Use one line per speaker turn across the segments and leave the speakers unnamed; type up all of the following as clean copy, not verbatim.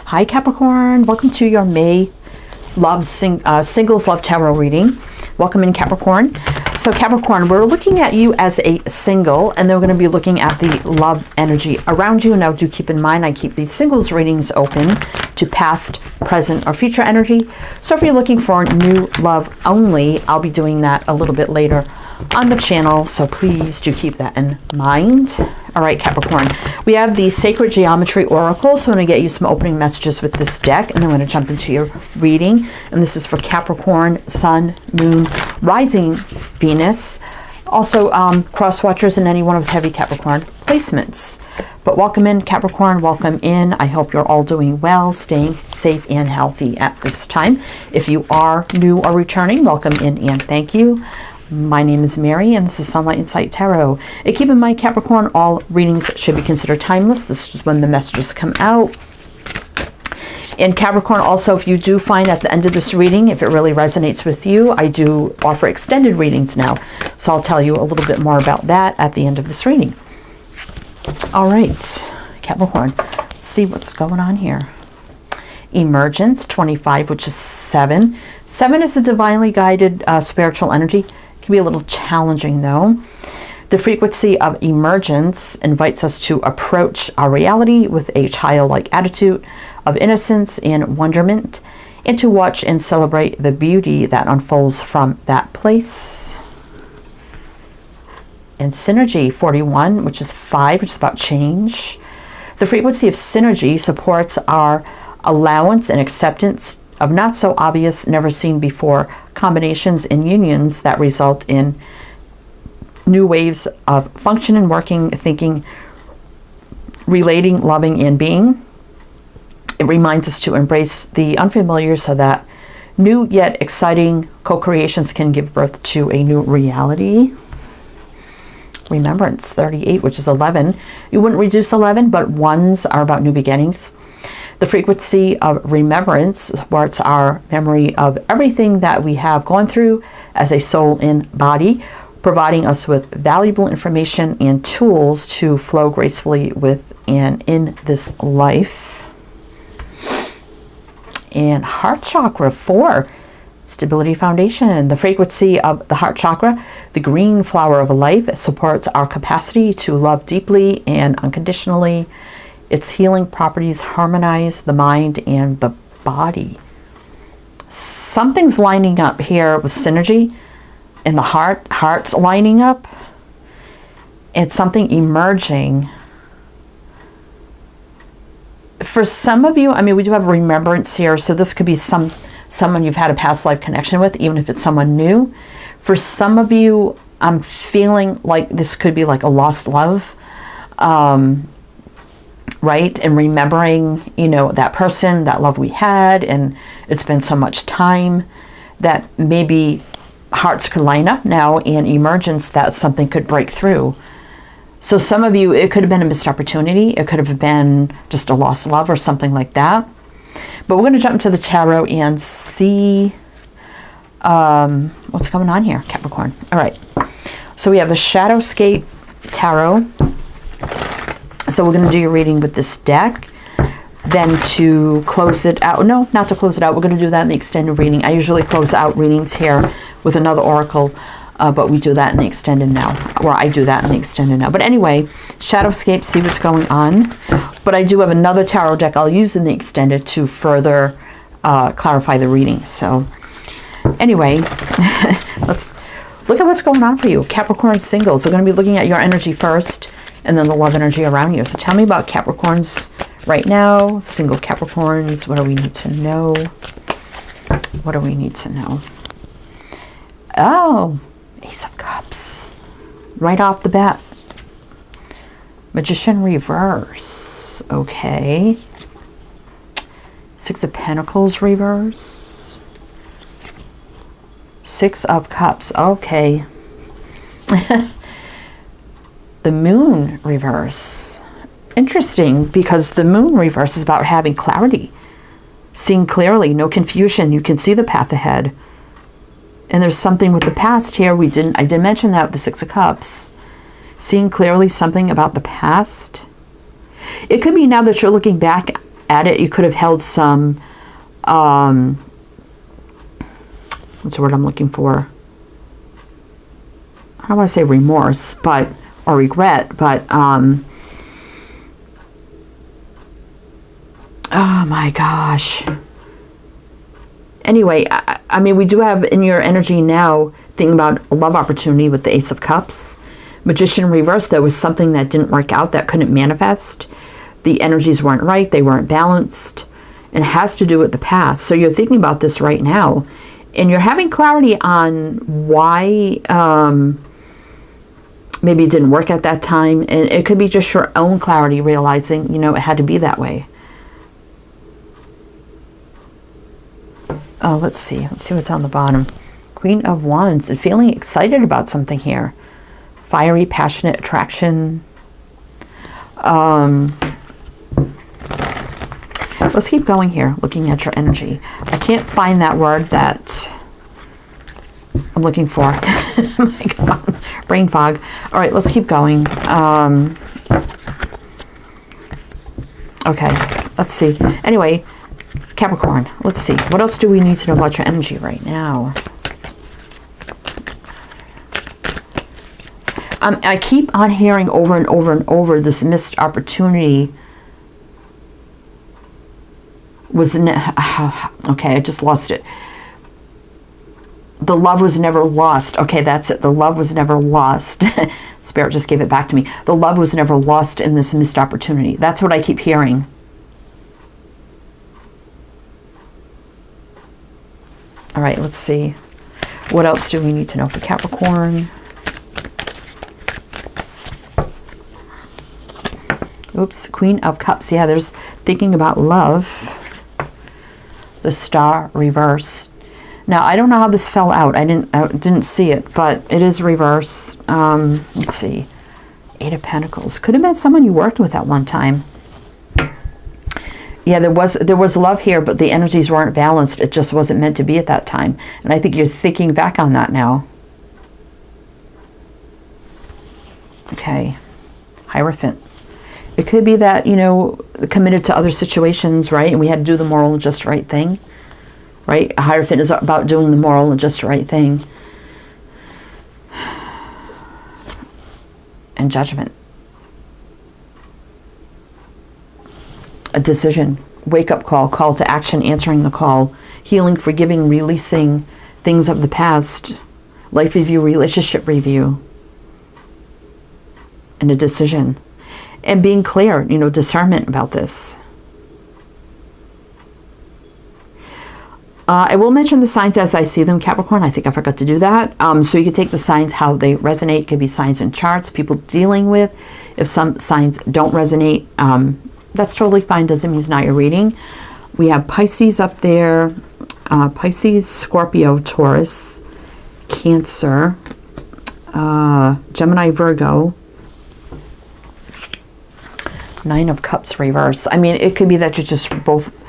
Hi Capricorn, welcome to your May Singles Love Tarot reading. Welcome in Capricorn. So Capricorn, we're looking at you as a single, and then we're going to be looking at the love energy around you. Now do keep in mind, I keep these singles readings open to past, present, or future energy. So if you're looking for new love only, I'll be doing that a little bit later on the channel, so please do keep that in mind. All right, Capricorn, we have the Sacred Geometry Oracle, so I'm going to get you some opening messages with this deck, and then I'm going to jump into your reading. And this is for Capricorn, Sun, Moon, Rising, Venus, also cross watchers and anyone with heavy Capricorn placements. But welcome in Capricorn, welcome in. I hope you're all doing well, staying safe and healthy at this time. If you are new or returning, welcome in and thank you. My name is Mary, and this is Sunlight Insight Tarot. And keep in mind, Capricorn, all readings should be considered timeless. This is when the messages come out. And Capricorn, also, if you do find at the end of this reading, if it really resonates with you, I do offer extended readings now. So I'll tell you a little bit more about that at the end of this reading. All right, Capricorn, let's see what's going on here. Emergence, 25, which is 7. 7 is a divinely guided spiritual energy. Can be a little challenging though. The frequency of emergence invites us to approach our reality with a childlike attitude of innocence and wonderment, and to watch and celebrate the beauty that unfolds from that place. And synergy, 41, which is 5, which is about change. The frequency of synergy supports our allowance and acceptance of not so obvious, never seen before combinations and unions that result in new waves of function, working, thinking, relating, loving, and being. It reminds us to embrace the unfamiliar so that new yet exciting co-creations can give birth to a new reality. Remembrance, 38, which is 11. You wouldn't reduce 11, but ones are about new beginnings. The frequency of remembrance supports our memory of everything that we have gone through as a soul and body, providing us with valuable information and tools to flow gracefully with and in this life. And heart chakra, 4, stability foundation. The frequency of the heart chakra, the green flower of life, supports our capacity to love deeply and unconditionally. Its healing properties harmonize the mind and the body. Something's lining up here with synergy in the heart's lining up. It's something emerging. For some of you, I mean, we do have remembrance here, so this could be someone you've had a past life connection with, even if it's someone new. For some of you, I'm feeling like this could be like a lost love. Right? And remembering, you know, that person, that love we had, and it's been so much time that maybe hearts could line up now, and emergence, that something could break through. So some of you, it could have been a missed opportunity. It could have been just a lost love or something like that. But we're going to jump into the tarot and see what's going on here, Capricorn. All right. So we have the Shadowscape Tarot. So we're going to do your reading with this deck. Then to close it out, no, not to close it out, we're going to do that in the extended reading. I usually close out readings here with another oracle, but we do that in the extended now. Or I do that in the extended now. But anyway, Shadowscape, see what's going on. But I do have another tarot deck I'll use in the extended to further clarify the reading. So anyway, let's look at what's going on for you. Capricorn singles. We're going to be looking at your energy first, and then the love energy around you. So tell me about Capricorns right now. Single Capricorns. What do we need to know? What do we need to know? Oh, Ace of Cups. Right off the bat. Magician reverse. Okay. Six of Pentacles reverse. Six of Cups. Okay. The Moon reverse. Interesting, because the Moon reverse is about having clarity, seeing clearly, no confusion. You can see the path ahead. And there's something with the past here. I didn't mention that with the Six of Cups. Seeing clearly something about the past. It could be now that you're looking back at it. You could have held some, what's the word I'm looking for? I don't want to say remorse, but, or regret, but, oh my gosh. Anyway, I mean, we do have in your energy now, thinking about a love opportunity with the Ace of Cups. Magician in reverse, though, was something that didn't work out, that couldn't manifest. The energies weren't right, they weren't balanced, and it has to do with the past. So you're thinking about this right now, and you're having clarity on why maybe it didn't work at that time, and it could be just your own clarity, realizing, you know, it had to be that way. Let's see what's on the bottom. Queen of Wands, and feeling excited about something here. Fiery, passionate attraction. Let's keep going here, looking at your energy. I can't find that word that I'm looking for. Oh my God, brain fog. All right, let's keep going. Okay, let's see. Anyway, Capricorn, let's see. What else do we need to know about your energy right now? I keep on hearing over and over and over this missed opportunity was... okay, I just lost it. The love was never lost. Okay, that's it. The love was never lost. Spirit just gave it back to me. The love was never lost in this missed opportunity. That's what I keep hearing. All right, let's see. What else do we need to know for Capricorn? Oops, Queen of Cups. Yeah, there's thinking about love. The Star reversed. Now, I don't know how this fell out. I didn't see it, but it is reversed. Let's see. Eight of Pentacles. Could have been someone you worked with at one time. Yeah, there was love here, but the energies weren't balanced. It just wasn't meant to be at that time. And I think you're thinking back on that now. Okay. Hierophant. It could be that, you know, committed to other situations, right? And we had to do the moral and just right thing, right? A Hierophant is about doing the moral and just right thing. And Judgment. A decision, wake-up call, call to action, answering the call, healing, forgiving, releasing things of the past, life review, relationship review, and a decision. And being clear, you know, discernment about this. I will mention the signs as I see them, Capricorn. I think I forgot to do that. So you can take the signs how they resonate. It could be signs and charts, people dealing with. If some signs don't resonate, that's totally fine. Doesn't mean it's not your reading. We have Pisces up there. Pisces, Scorpio, Taurus, Cancer, Gemini, Virgo. Nine of Cups reverse. I mean, it could be that you just both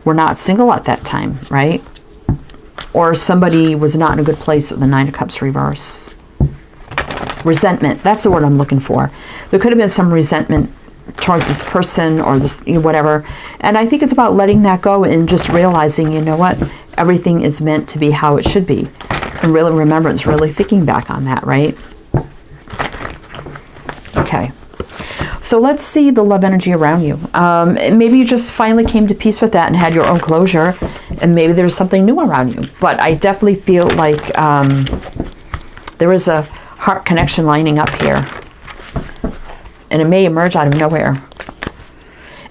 were not single at that time, right? Or somebody was not in a good place with the Nine of Cups reverse. Resentment. That's the word I'm looking for. There could have been some resentment towards this person or this, whatever. And I think it's about letting that go and just realizing, you know what? Everything is meant to be how it should be. And really remembrance, really thinking back on that, right? Okay. So let's see the love energy around you. Maybe you just finally came to peace with that and had your own closure, and maybe there's something new around you. But I definitely feel like there is a heart connection lining up here. And it may emerge out of nowhere.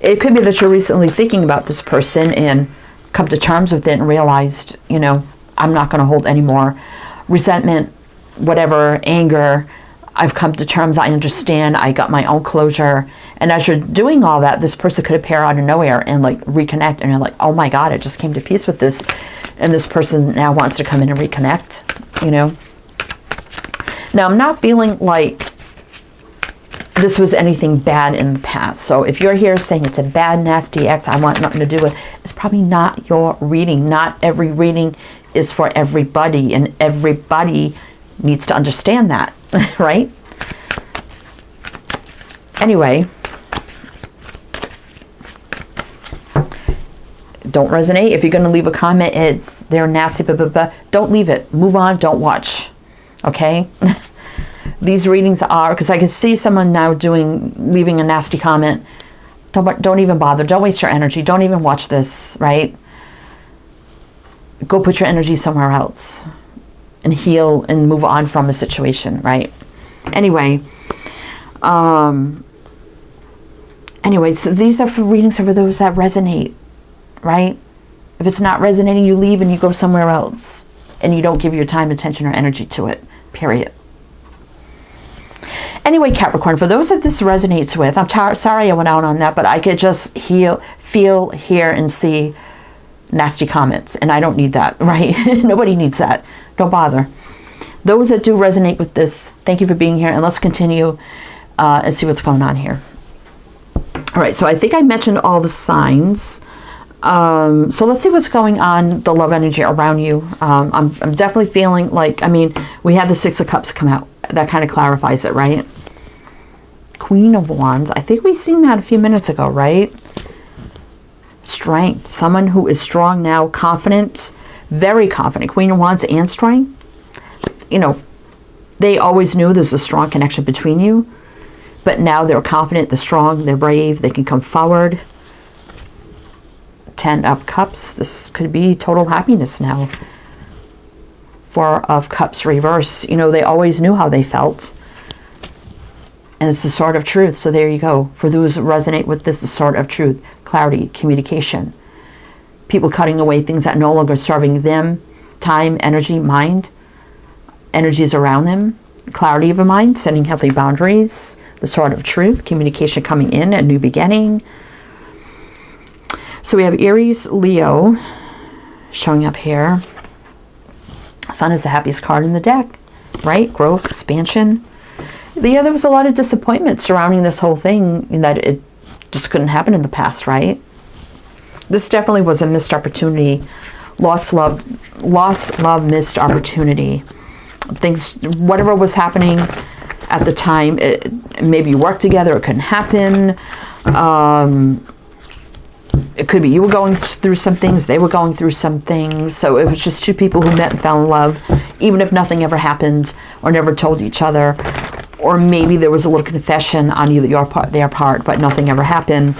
It could be that you're recently thinking about this person and come to terms with it and realized, you know, I'm not going to hold any more resentment, whatever, anger. I've come to terms, I understand, I got my own closure. And as you're doing all that, this person could appear out of nowhere and like reconnect. And you're like, oh my God, I just came to peace with this. And this person now wants to come in and reconnect, you know. Now, I'm not feeling like this was anything bad in the past. So if you're here saying it's a bad, nasty ex, I want nothing to do with it, it's probably not your reading. Not every reading is for everybody. And everybody needs to understand that. Right? Anyway, don't resonate. If you're going to leave a comment, they're nasty, blah, blah, blah, don't leave it. Move on, don't watch. Okay? These readings are, because I can see someone now leaving a nasty comment. Don't even bother. Don't waste your energy. Don't even watch this, right? Go put your energy somewhere else and heal and move on from a situation, right? Anyway, so these are for readings for those that resonate, right? If it's not resonating, you leave and you go somewhere else and you don't give your time, attention, or energy to it, period. Anyway, Capricorn, for those that this resonates with, I'm sorry I went out on that, but I could just feel, hear, and see nasty comments, and I don't need that, right? Nobody needs that. Don't bother. Those that do resonate with this, thank you for being here, and let's continue and see what's going on here. All right, so I think I mentioned all the signs. So let's see what's going on, the love energy around you. I'm definitely feeling like, we had the Six of Cups come out. That kind of clarifies it, right? Queen of Wands. I think we've seen that a few minutes ago, right? Strength. Someone who is strong now, confident, very confident. Queen of Wands and strength. They always knew there's a strong connection between you. But now they're confident, they're strong, they're brave, they can come forward. 10 of Cups. This could be total happiness now. 4 of Cups reverse. They always knew how they felt. And it's the Sword of Truth. So there you go. For those who resonate with this, the Sword of Truth. Clarity, communication. People cutting away things that no longer serving them. Time, energy, mind. Energies around them. Clarity of a mind. Setting healthy boundaries. The Sword of Truth. Communication coming in. A new beginning. So we have Aries, Leo showing up here. Sun is the happiest card in the deck, right? Growth, expansion. Yeah, there was a lot of disappointment surrounding this whole thing, in that it just couldn't happen in the past, right? This definitely was a missed opportunity. Lost love, missed opportunity. Things, whatever was happening at the time, maybe you worked together, it couldn't happen. It could be you were going through some things, they were going through some things. So it was just two people who met and fell in love, even if nothing ever happened or never told each other. Or maybe there was a little confession on either your part, their part, but nothing ever happened.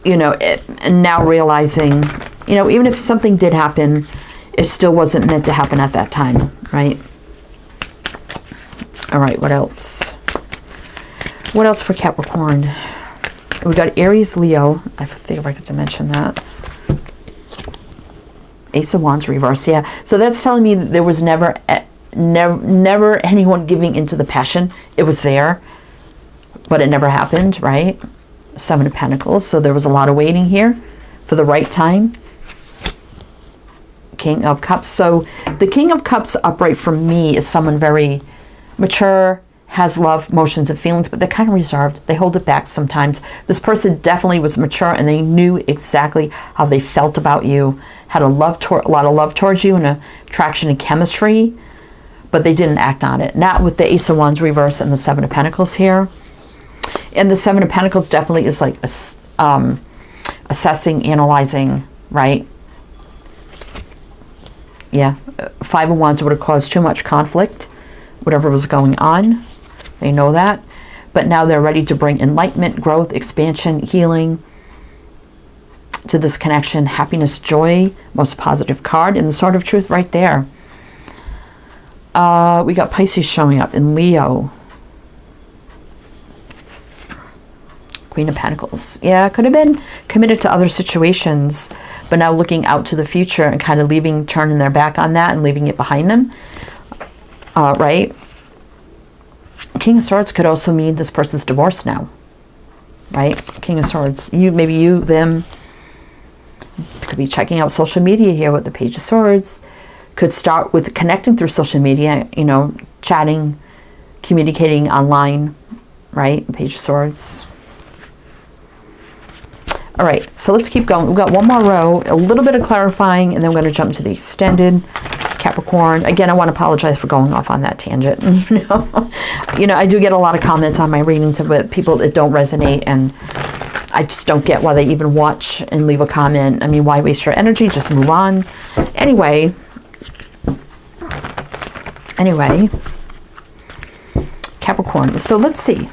And now realizing, even if something did happen, it still wasn't meant to happen at that time, right? All right, what else? What else for Capricorn? We got Aries, Leo. I think I forgot to mention that. Ace of Wands reverse. Yeah. So that's telling me that there was never anyone giving into the passion. It was there, but it never happened, right? 7 of Pentacles. So there was a lot of waiting here for the right time. King of Cups. So the King of Cups upright for me is someone very mature, has love, emotions, and feelings, but they're kind of reserved. They hold it back sometimes. This person definitely was mature, and they knew exactly how they felt about you, had a lot of love towards you, and attraction and chemistry, but they didn't act on it. Not with the Ace of Wands reverse and the 7 of Pentacles here. And the 7 of Pentacles definitely is like assessing, analyzing, right? Yeah, 5 of Wands would have caused too much conflict, whatever was going on. They know that. But now they're ready to bring enlightenment, growth, expansion, healing to this connection. Happiness, joy, most positive card. And the Sword of Truth right there. We got Pisces showing up in Leo. Queen of Pentacles. Yeah, could have been committed to other situations, but now looking out to the future and kind of turning their back on that and leaving it behind them. Right? King of Swords could also mean this person's divorced now. Right? King of Swords. Maybe you, them. Could be checking out social media here with the Page of Swords. Could start with connecting through social media, chatting, communicating online. Right? Page of Swords. All right, so let's keep going. We've got one more row, a little bit of clarifying, and then we're going to jump to the extended Capricorn. Again, I want to apologize for going off on that tangent. I do get a lot of comments on my readings with people that don't resonate, and I just don't get why they even watch and leave a comment. I mean, why waste your energy? Just move on. Anyway, Capricorn. So let's see.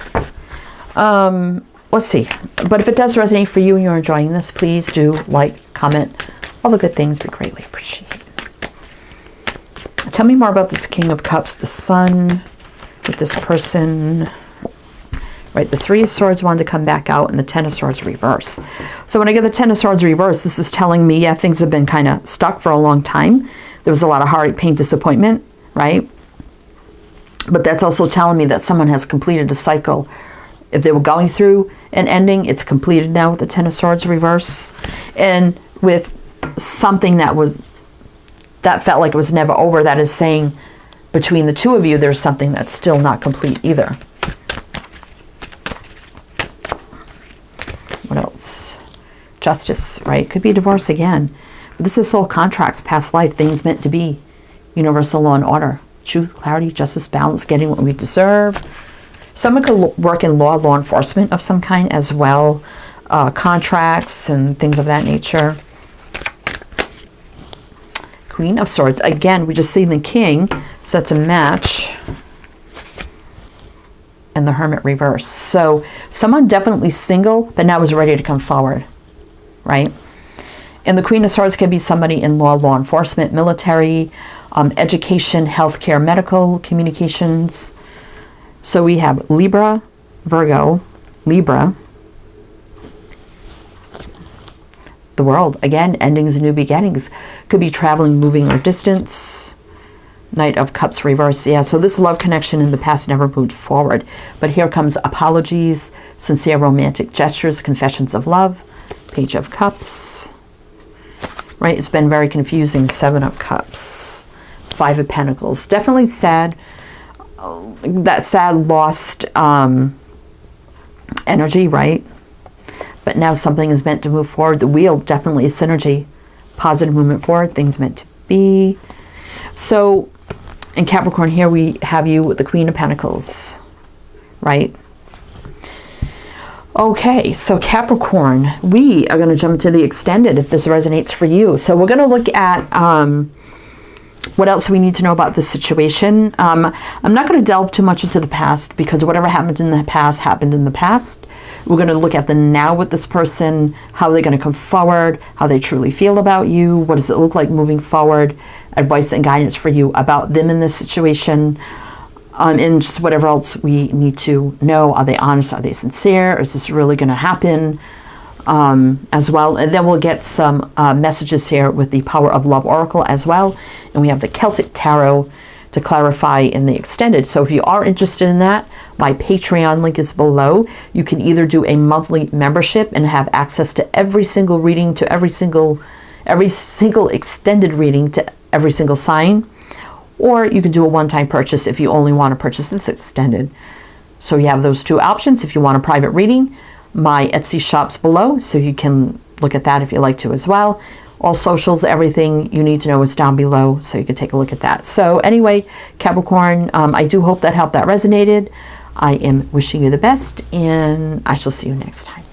Let's see. But if it does resonate for you and you're enjoying this, please do like, comment. All the good things we greatly appreciate. Tell me more about this King of Cups, the Sun, with this person. Right, the Three of Swords wanted to come back out and the Ten of Swords reverse. So when I get the Ten of Swords reverse, this is telling me, yeah, things have been kind of stuck for a long time. There was a lot of heartache, pain, disappointment, right? But that's also telling me that someone has completed a cycle. If they were going through an ending, it's completed now with the Ten of Swords reverse. And with something that felt like it was never over, that is saying between the two of you, there's something that's still not complete either. What else? Justice, right? Could be divorce again. But this is soul contracts, past life, things meant to be. Universal law and order. Truth, clarity, justice, balance, getting what we deserve. Someone could work in law enforcement of some kind as well. Contracts and things of that nature. Queen of Swords. Again, we just see the King. So that's a match. And the Hermit reverse. So someone definitely single, but now is ready to come forward, right? And the Queen of Swords can be somebody in law enforcement, military, education, healthcare, medical, communications. So we have Libra, Virgo, Libra, the World. Again, endings and new beginnings. Could be traveling, moving, or distance. Knight of Cups reverse. Yeah, so this love connection in the past never moved forward. But here comes apologies, sincere romantic gestures, confessions of love. Page of Cups. Right, it's been very confusing. Seven of Cups. Five of Pentacles. Definitely sad. That sad lost energy, right? But now something is meant to move forward. The Wheel definitely is synergy. Positive movement forward. Things meant to be. So in Capricorn here we have you with the Queen of Pentacles, right? Okay, so Capricorn, we are going to jump to the extended if this resonates for you. So we're going to look at what else we need to know about this situation. I'm not going to delve too much into the past because whatever happened in the past happened in the past. We're going to look at the now with this person, how they're going to come forward, how they truly feel about you, what does it look like moving forward, advice and guidance for you about them in this situation, and just whatever else we need to know. Are they honest? Are they sincere? Is this really going to happen? As well. And then we'll get some messages here with the Power of Love Oracle as well. And we have the Celtic Tarot to clarify in the extended. So if you are interested in that, my Patreon link is below. You can either do a monthly membership and have access to every single reading, to every single extended reading to every single sign, or you can do a one-time purchase if you only want to purchase this extended. So you have those two options. If you want a private reading, my Etsy shop's below, so you can look at that if you like to as well. All socials, everything you need to know is down below, so you can take a look at that. So anyway, Capricorn, I do hope that helped, that resonated. I am wishing you the best, and I shall see you next time.